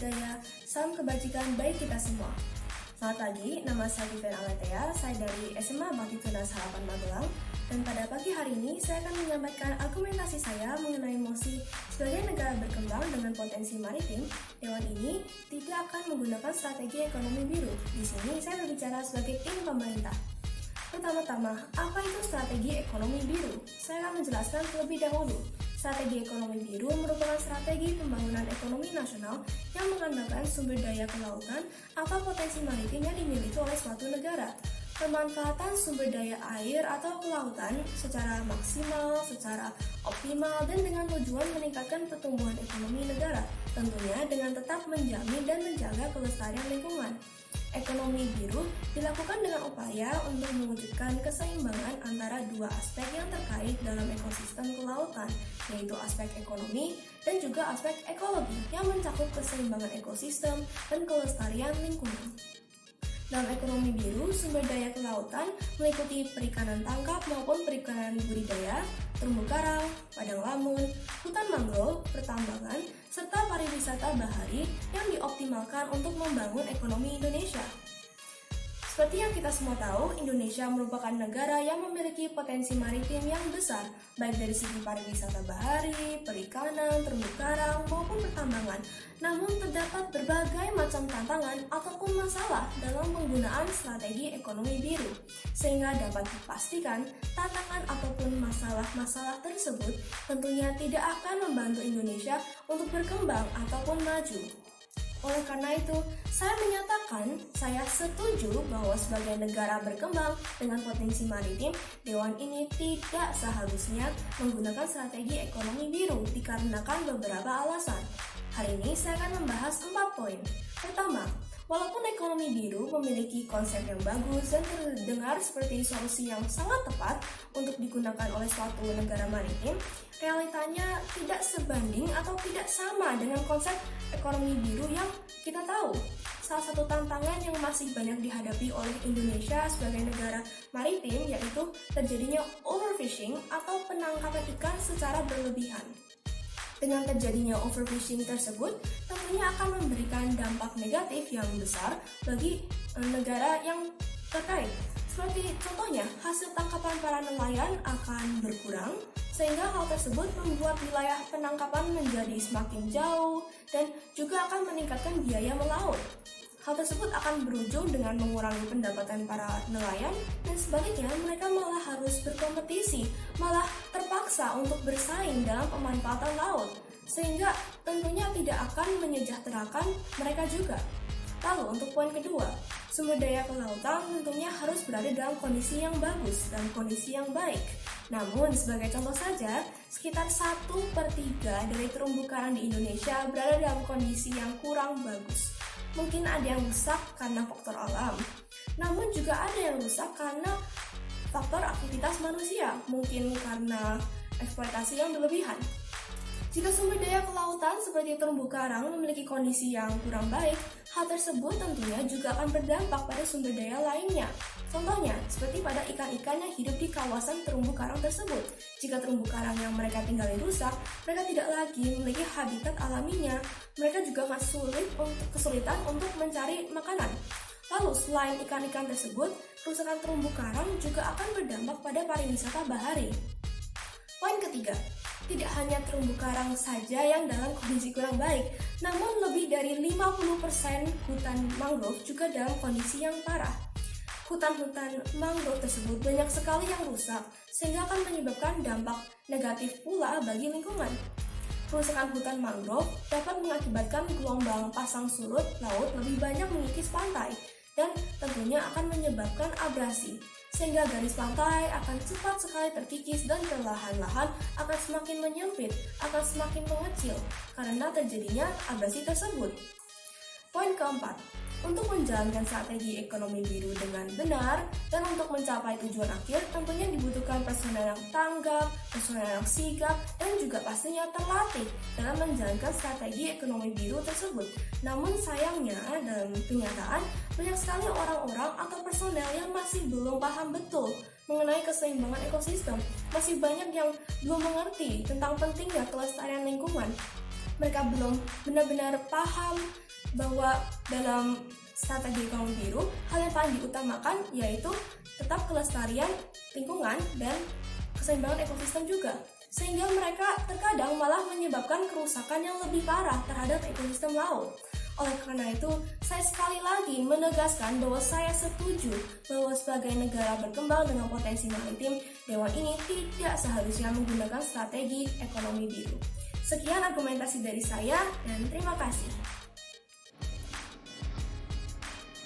budaya, salam kebajikan bagi kita semua. Selamat pagi, nama saya Vivian Aletea, saya dari SMA Bakti Tunas Harapan Magelang. Dan pada pagi hari ini, saya akan menyampaikan argumentasi saya mengenai mosi sebagai negara berkembang dengan potensi maritim. Dewan ini tidak akan menggunakan strategi ekonomi biru. Di sini saya berbicara sebagai tim pemerintah. Pertama-tama, apa itu strategi ekonomi biru? Saya akan menjelaskan terlebih dahulu. Strategi ekonomi biru merupakan strategi pembangunan ekonomi nasional yang mengandalkan sumber daya kelautan atau potensi maritim yang dimiliki oleh suatu negara. Pemanfaatan sumber daya air atau kelautan secara maksimal, secara optimal, dan dengan tujuan meningkatkan pertumbuhan ekonomi negara, tentunya dengan tetap menjamin dan menjaga kelestarian lingkungan. Ekonomi biru dilakukan dengan upaya untuk mewujudkan keseimbangan antara dua aspek yang terkait dalam ekosistem kelautan, yaitu aspek ekonomi dan juga aspek ekologi yang mencakup keseimbangan ekosistem dan kelestarian lingkungan. Dalam ekonomi biru, sumber daya kelautan meliputi perikanan tangkap maupun perikanan budidaya, terumbu karang, padang lamun, hutan mangrove, pertambangan, serta pariwisata bahari yang dioptimalkan untuk membangun ekonomi Indonesia. Seperti yang kita semua tahu, Indonesia merupakan negara yang memiliki potensi maritim yang besar, baik dari segi pariwisata bahari, perikanan, terumbu karang, maupun pertambangan. Namun terdapat berbagai macam tantangan ataupun masalah dalam penggunaan strategi ekonomi biru, sehingga dapat dipastikan tantangan ataupun masalah-masalah tersebut tentunya tidak akan membantu Indonesia untuk berkembang ataupun maju. Oleh karena itu, saya menyatakan saya setuju bahwa sebagai negara berkembang dengan potensi maritim, Dewan ini tidak seharusnya menggunakan strategi ekonomi biru dikarenakan beberapa alasan. Hari ini saya akan membahas 4 poin. Pertama, walaupun ekonomi biru memiliki konsep yang bagus dan terdengar seperti solusi yang sangat tepat untuk digunakan oleh suatu negara maritim, realitanya tidak sebanding atau tidak sama dengan konsep ekonomi biru yang kita tahu. Salah satu tantangan yang masih banyak dihadapi oleh Indonesia sebagai negara maritim yaitu terjadinya overfishing atau penangkapan ikan secara berlebihan. Dengan terjadinya overfishing tersebut, tentunya akan memberikan dampak negatif yang besar bagi negara yang terkait. Seperti contohnya, hasil tangkapan para nelayan akan berkurang, sehingga hal tersebut membuat wilayah penangkapan menjadi semakin jauh dan juga akan meningkatkan biaya melaut. Hal tersebut akan berujung dengan mengurangi pendapatan para nelayan dan sebaliknya mereka malah harus berkompetisi, malah terpaksa untuk bersaing dalam pemanfaatan laut, sehingga tentunya tidak akan menyejahterakan mereka juga. Lalu untuk poin kedua, sumber daya kelautan tentunya harus berada dalam kondisi yang bagus dan kondisi yang baik. Namun sebagai contoh saja, sekitar 1/3 dari terumbu karang di Indonesia berada dalam kondisi yang kurang bagus. Mungkin ada yang rusak karena faktor alam, namun juga ada yang rusak karena faktor aktivitas manusia, mungkin karena eksploitasi yang berlebihan. Jika sumber daya kelautan seperti terumbu karang memiliki kondisi yang kurang baik, hal tersebut tentunya juga akan berdampak pada sumber daya lainnya. Contohnya, seperti pada ikan-ikan yang hidup di kawasan terumbu karang tersebut. Jika terumbu karang yang mereka tinggali rusak, mereka tidak lagi memiliki habitat alaminya. Mereka juga akan kesulitan untuk mencari makanan. Lalu, selain ikan-ikan tersebut, kerusakan terumbu karang juga akan berdampak pada pariwisata bahari. Poin ketiga, tidak hanya terumbu karang saja yang dalam kondisi kurang baik, namun lebih dari 50% hutan mangrove juga dalam kondisi yang parah. Hutan-hutan mangrove tersebut banyak sekali yang rusak, sehingga akan menyebabkan dampak negatif pula bagi lingkungan. Kerusakan hutan mangrove dapat mengakibatkan gelombang pasang surut laut lebih banyak mengikis pantai, dan tentunya akan menyebabkan abrasi, sehingga garis pantai akan cepat sekali terkikis dan perlahan-lahan akan semakin menyempit, akan semakin mengecil karena terjadinya abrasi tersebut. Poin keempat, untuk menjalankan strategi ekonomi biru dengan benar dan untuk mencapai tujuan akhir tentunya dibutuhkan personel yang tanggap, personel yang sigap, dan juga pastinya terlatih dalam menjalankan strategi ekonomi biru tersebut. Namun sayangnya dalam kenyataan banyak sekali orang-orang atau personel yang masih belum paham betul mengenai keseimbangan ekosistem. Masih banyak yang belum mengerti tentang pentingnya kelestarian lingkungan. mereka belum benar-benar paham bahwa dalam strategi ekonomi biru, hal yang paling diutamakan yaitu tetap kelestarian lingkungan dan keseimbangan ekosistem juga. Sehingga mereka terkadang malah menyebabkan kerusakan yang lebih parah terhadap ekosistem laut. Oleh karena itu, saya sekali lagi menegaskan bahwa saya setuju bahwa sebagai negara berkembang dengan potensi maritim, Dewan ini tidak seharusnya menggunakan strategi ekonomi biru. Sekian argumentasi dari saya, dan terima kasih.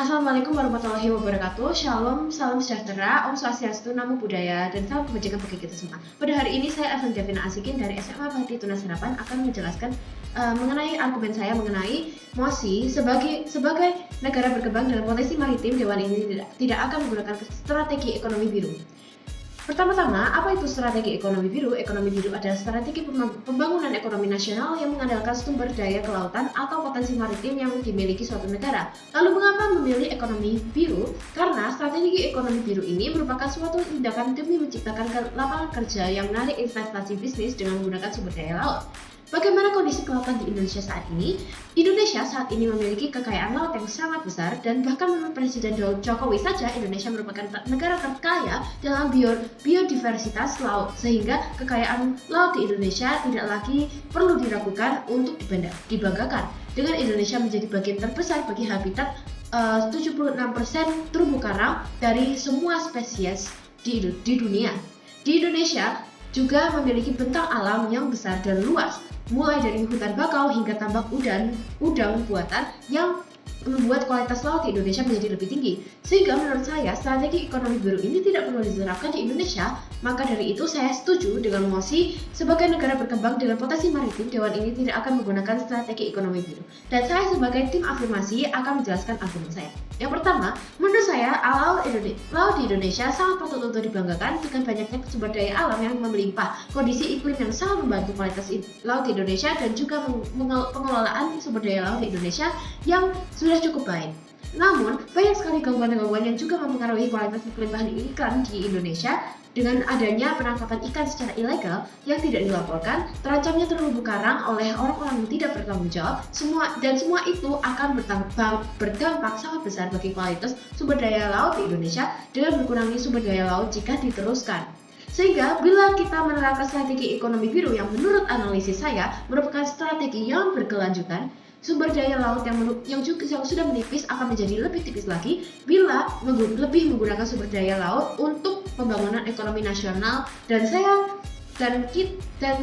Assalamualaikum warahmatullahi wabarakatuh. Shalom, salam sejahtera, Om Swastiastu, Namo Buddhaya, dan salam kebajikan bagi kita semua. Pada hari ini saya Evan Javina Asikin dari SMA Bakti Tunas Harapan akan menjelaskan mengenai argumen saya mengenai MOSI sebagai negara berkembang dengan potensi maritim. Dewan ini tidak akan menggunakan strategi ekonomi biru. Pertama-tama, apa itu strategi ekonomi biru? Ekonomi biru adalah strategi pembangunan ekonomi nasional yang mengandalkan sumber daya kelautan atau potensi maritim yang dimiliki suatu negara. Lalu mengapa memilih ekonomi biru? Karena strategi ekonomi biru ini merupakan suatu tindakan demi menciptakan lapangan kerja yang menarik investasi bisnis dengan menggunakan sumber daya laut. Bagaimana kondisi kelautan di Indonesia saat ini? Indonesia saat ini memiliki kekayaan laut yang sangat besar, dan bahkan menurut Presiden Jokowi saja, Indonesia merupakan negara terkaya dalam biodiversitas laut, sehingga kekayaan laut di Indonesia tidak lagi perlu diragukan untuk dibanggakan. Dengan Indonesia menjadi bagian terbesar bagi habitat 76% terumbu karang dari semua spesies di dunia. Di Indonesia juga memiliki bentang alam yang besar dan luas, mulai dari hutan bakau hingga tambak udang buatan yang membuat kualitas laut di Indonesia menjadi lebih tinggi. Sehingga menurut saya strategi ekonomi biru ini tidak perlu diterapkan di Indonesia. Maka dari itu saya setuju dengan MOSI sebagai negara berkembang dengan potensi maritim. Dewan ini tidak akan menggunakan strategi ekonomi biru. Dan saya sebagai tim afirmasi akan menjelaskan argumen saya. Yang pertama, menurut saya laut di Indonesia sangat patut untuk dibanggakan dengan banyaknya sumber daya alam yang melimpah, kondisi iklim yang sangat membantu kualitas laut di Indonesia, dan juga pengelolaan sumber daya laut di Indonesia yang sudah cukup baik. Namun, banyak sekali gangguan-gangguan yang juga mempengaruhi kualitas kelimpahan ikan di Indonesia. Dengan adanya penangkapan ikan secara ilegal yang tidak dilaporkan, terancamnya terumbu karang oleh orang-orang yang tidak bertanggung jawab, semua itu akan berdampak sangat besar bagi kualitas sumber daya laut di Indonesia dengan berkurangnya sumber daya laut jika diteruskan. Sehingga bila kita menerapkan strategi ekonomi biru yang menurut analisis saya merupakan strategi yang berkelanjutan, sumber daya laut yang sudah menipis akan menjadi lebih tipis lagi bila lebih menggunakan sumber daya laut untuk pembangunan ekonomi nasional, dan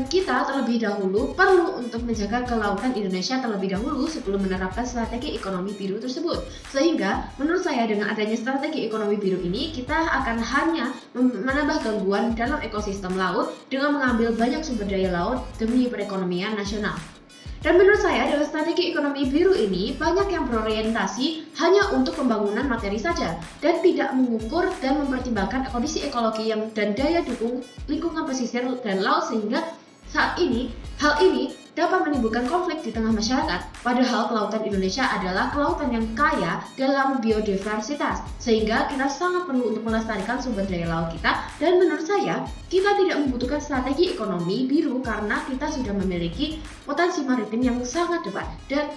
kita terlebih dahulu perlu untuk menjaga kelautan Indonesia terlebih dahulu sebelum menerapkan strategi ekonomi biru tersebut. Sehingga menurut saya dengan adanya strategi ekonomi biru ini, kita akan hanya menambah gangguan dalam ekosistem laut dengan mengambil banyak sumber daya laut demi perekonomian nasional. Dan menurut saya dengan strategi ekonomi biru ini banyak yang berorientasi hanya untuk pembangunan materi saja dan tidak mengukur dan mempertimbangkan kondisi ekologi dan daya dukung lingkungan pesisir dan laut, sehingga hal ini dapat menimbulkan konflik di tengah masyarakat. Padahal kelautan Indonesia adalah kelautan yang kaya dalam biodiversitas, sehingga kita sangat perlu untuk melestarikan sumber daya laut kita. Dan menurut saya, kita tidak membutuhkan strategi ekonomi biru karena kita sudah memiliki potensi maritim yang sangat depan dan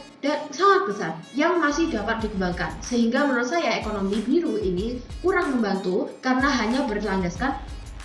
sangat besar yang masih dapat dikembangkan. Sehingga menurut saya ekonomi biru ini kurang membantu karena hanya berlandaskan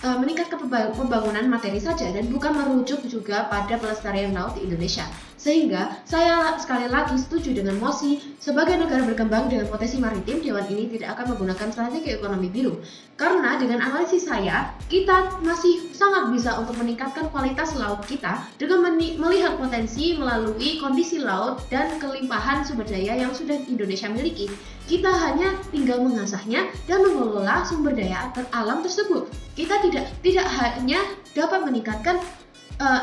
meningkatkan pembangunan materi saja dan bukan merujuk juga pada pelestarian laut di Indonesia. Sehingga saya sekali lagi setuju dengan MOSI sebagai negara berkembang dengan potensi maritim. Dewan ini tidak akan menggunakan strategi ekonomi biru karena dengan analisis saya, kita masih sangat bisa untuk meningkatkan kualitas laut kita dengan melihat potensi melalui kondisi laut dan kelimpahan sumber daya yang sudah Indonesia miliki. Kita hanya tinggal mengasahnya dan mengelola sumber daya alam tersebut. Kita tidak hanya dapat meningkatkan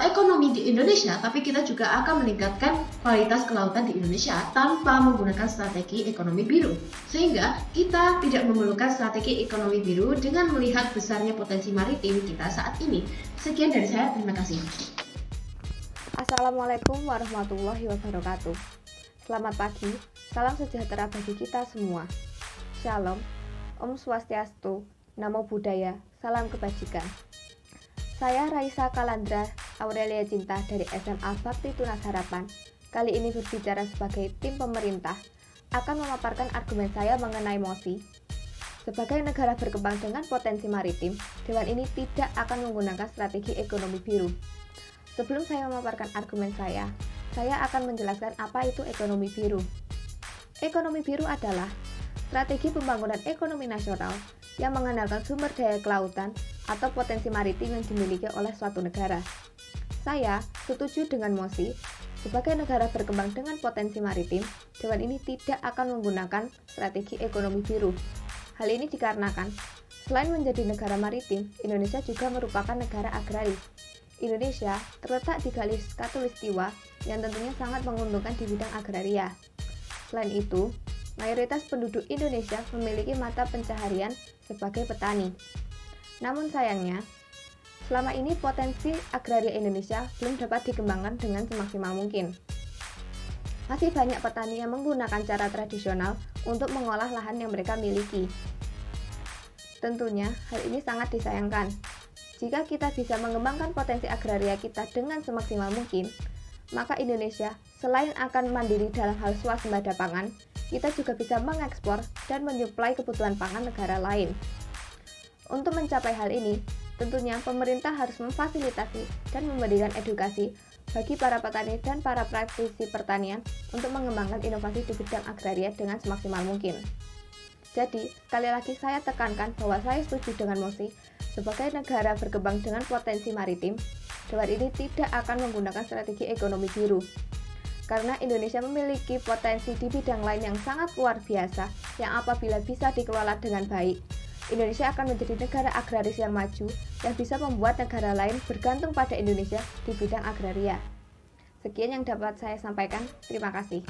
ekonomi di Indonesia, tapi kita juga akan meningkatkan kualitas kelautan di Indonesia tanpa menggunakan strategi ekonomi biru. Sehingga kita tidak memerlukan strategi ekonomi biru dengan melihat besarnya potensi maritim kita saat ini. Sekian dari saya, terima kasih. Assalamualaikum warahmatullahi wabarakatuh. Selamat pagi, salam sejahtera bagi kita semua. Shalom, Om Swastiastu, Namo Buddhaya, salam kebajikan. Saya Raisa Kalandra Aurelia Cinta dari SMA Bakti Tunas Harapan, kali ini berbicara sebagai tim pemerintah, akan memaparkan argumen saya mengenai MOSI. Sebagai negara berkembang dengan potensi maritim, Dewan ini tidak akan menggunakan strategi ekonomi biru. Sebelum saya memaparkan argumen saya akan menjelaskan apa itu ekonomi biru. Ekonomi biru adalah strategi pembangunan ekonomi nasional yang mengandalkan sumber daya kelautan atau potensi maritim yang dimiliki oleh suatu negara. Saya setuju dengan MOSI. Sebagai negara berkembang dengan potensi maritim, Dewan ini tidak akan menggunakan strategi ekonomi biru. Hal ini dikarenakan, selain menjadi negara maritim, Indonesia juga merupakan negara agraris. Indonesia terletak di garis khatulistiwa yang tentunya sangat menguntungkan di bidang agraria. Selain itu, mayoritas penduduk Indonesia memiliki mata pencaharian sebagai petani. Namun sayangnya, selama ini potensi agraria Indonesia belum dapat dikembangkan dengan semaksimal mungkin. Masih banyak petani yang menggunakan cara tradisional untuk mengolah lahan yang mereka miliki. Tentunya, hal ini sangat disayangkan. Jika kita bisa mengembangkan potensi agraria kita dengan semaksimal mungkin, maka Indonesia selain akan mandiri dalam hal swasembada pangan, kita juga bisa mengekspor dan menyuplai kebutuhan pangan negara lain. Untuk mencapai hal ini, tentunya pemerintah harus memfasilitasi dan memberikan edukasi bagi para petani dan para praktisi pertanian untuk mengembangkan inovasi di bidang agraria dengan semaksimal mungkin. Jadi, sekali lagi saya tekankan bahwa saya setuju dengan MOSI. Sebagai negara berkembang dengan potensi maritim, Dewan ini tidak akan menggunakan strategi ekonomi biru. Karena Indonesia memiliki potensi di bidang lain yang sangat luar biasa, yang apabila bisa dikelola dengan baik, Indonesia akan menjadi negara agraris yang maju, yang bisa membuat negara lain bergantung pada Indonesia di bidang agraria. Sekian yang dapat saya sampaikan, terima kasih.